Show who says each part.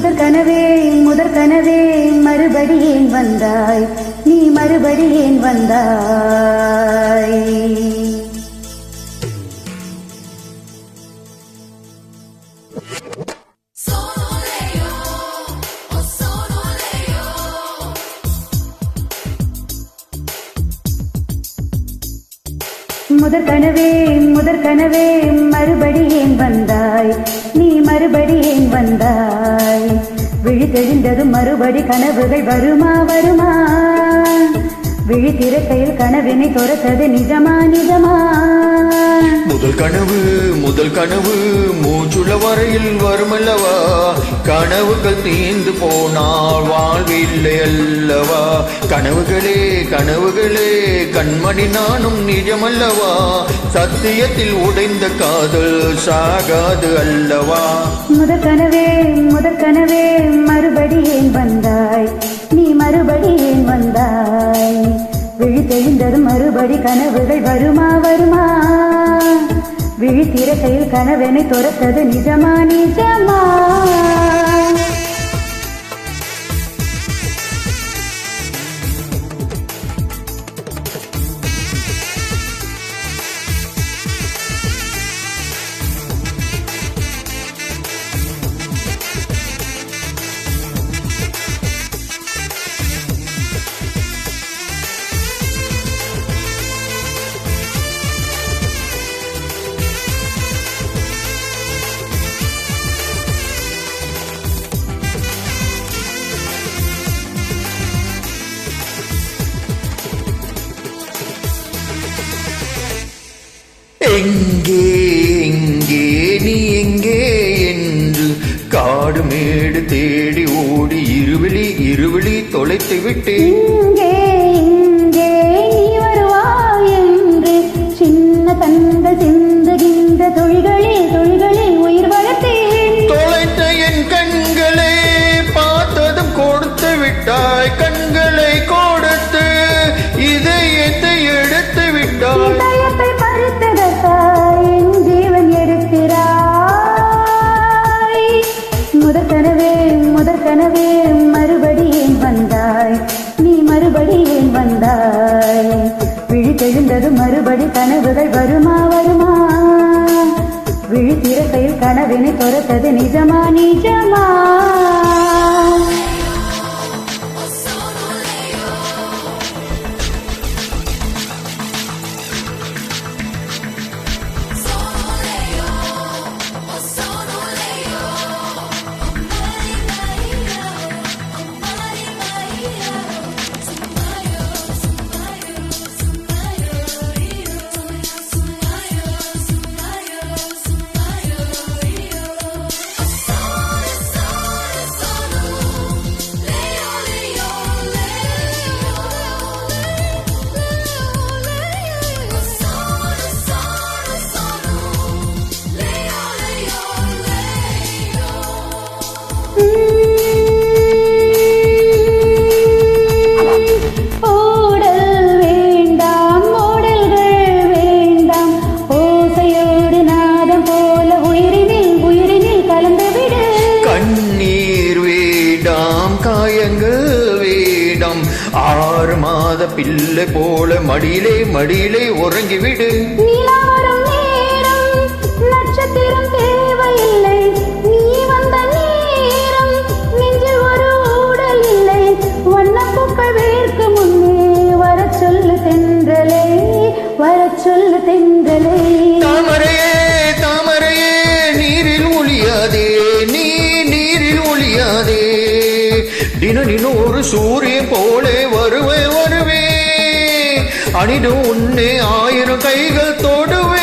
Speaker 1: முதற் கனவே மறுபடி ஏன் வந்தாய், நீ மறுபடி ஏன் வந்தாய். முதற் கனவே மறுபடி ஏன் வந்தாய், நீ மறுபடி ஏன் வந்தாய். விழி தெளிந்ததும் மறுபடி கனவுகள் வருமா வருமா, விழி திறக்கையில் கனவினை துரத்தது நிஜமா நிஜமா.
Speaker 2: முதல் கனவு மூச்சுள்ள வரையில் வருமல்லவா, கனவுகள் தீர்ந்து போனால் வாழ்வில்லை அல்லவா. கனவுகளே கண்மணி நானும் நிஜமல்லவா, சத்தியத்தில் உடைந்த காதல் சாகாது அல்லவா.
Speaker 1: முதற் கனவே மறுபடி ஏன் வந்தாய், நீ மறுபடி ஏன் வந்தாய். விழி தெளிந்ததும் மறுபடி கனவுகள் வருமா வருமா, விழி திறக்கையில் கனவனை துரத்தது நிஜமா நிஜமா.
Speaker 2: எங்கே எங்கே நீ எங்கே என்று காடு மேடு தேடி ஓடி இருவிழி தொலைத்து விட்டேன்.
Speaker 1: இங்கே இங்கே நீ வருவாய் என்று சின்ன கண்கள் சிந்துகின்ற தொழில்களில் உயிர் வளர்த்தேன்.
Speaker 2: தொலைத்த என் கண்களை பார்த்ததும் கொடுத்து விட்டாய், கண்களை கொடுத்து இதயத்தை எடுத்து விட்டாய்.
Speaker 1: இதயத்தை பறித்ததற்காய் என் ஜீவன் எடுக்கிறாய். முதற் கனவே மறுபடி ஏன் வந்தாய், நீ மறுபடி ஏன் வந்தாய். விழி தெளிந்தது மறுபடி கனவுகள் வருமா வருமா, விழி திறக்கையில் கனவினை துரத்தது நிஜமா நிஜமா.
Speaker 2: ஆறு மாத பிள்ளை போல மடியிலே உறங்கிவிடு.
Speaker 1: நட்சத்திரம் தேவையில்லை, நீ வந்த நேரம் நெஞ்சில் ஒரு ஊடல் இல்லை. வண்ணப்பூக்கள் வேர்க்கு முன்னே வர சொல்லு தென்றலே, வர சொல்லு தென்றலே.
Speaker 2: தாமரையே நீரில் ஒளியாதே, நீ நீரில் ஒளியாதே. தினம் ஒரு சூரியன் போலே வருவே அணிடும் உன்னை 1000 கைகள் தொடுவே.